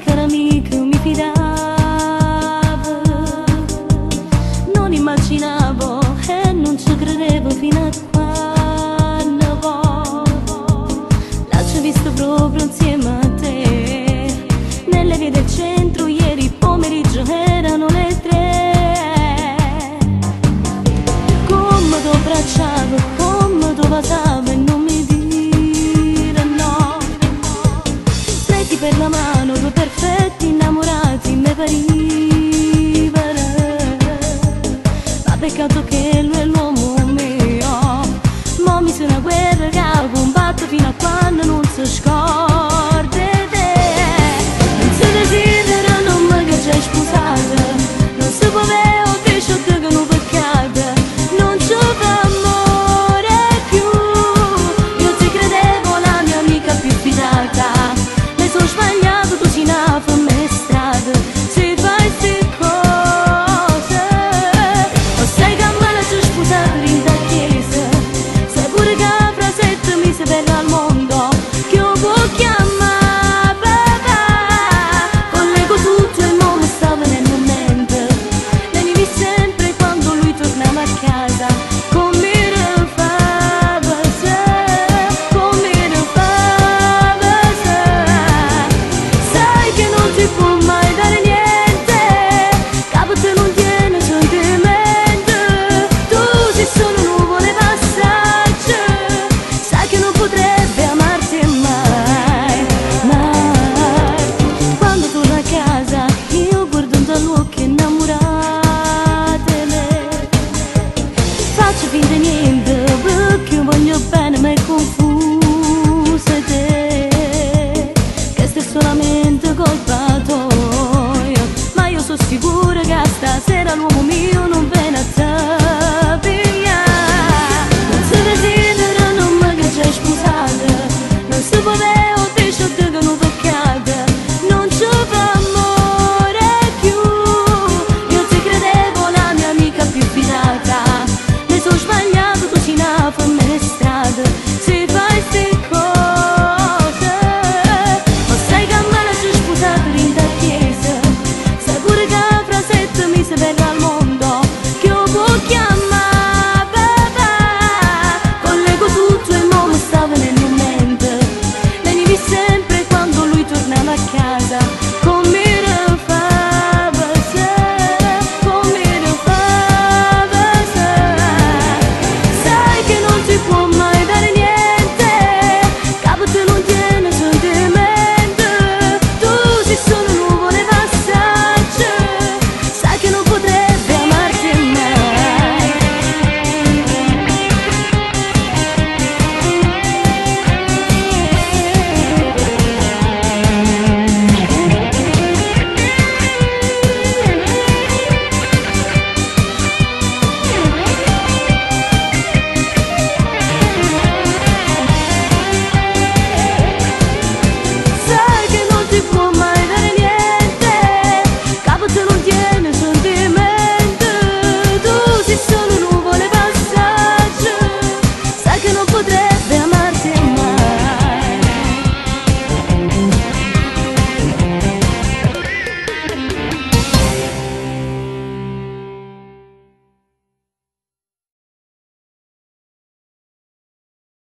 cara amica mi fidavo, non immaginavo e non ci credevo fino a quando poi l'ho visto proprio insieme a te nelle vie del centro. Ieri pomeriggio erano le 3, come ti abbracciavo, come ti basavo e non mi dire no. Stretti per la mano, due perfetti innamorati, me parivano, ma peccato che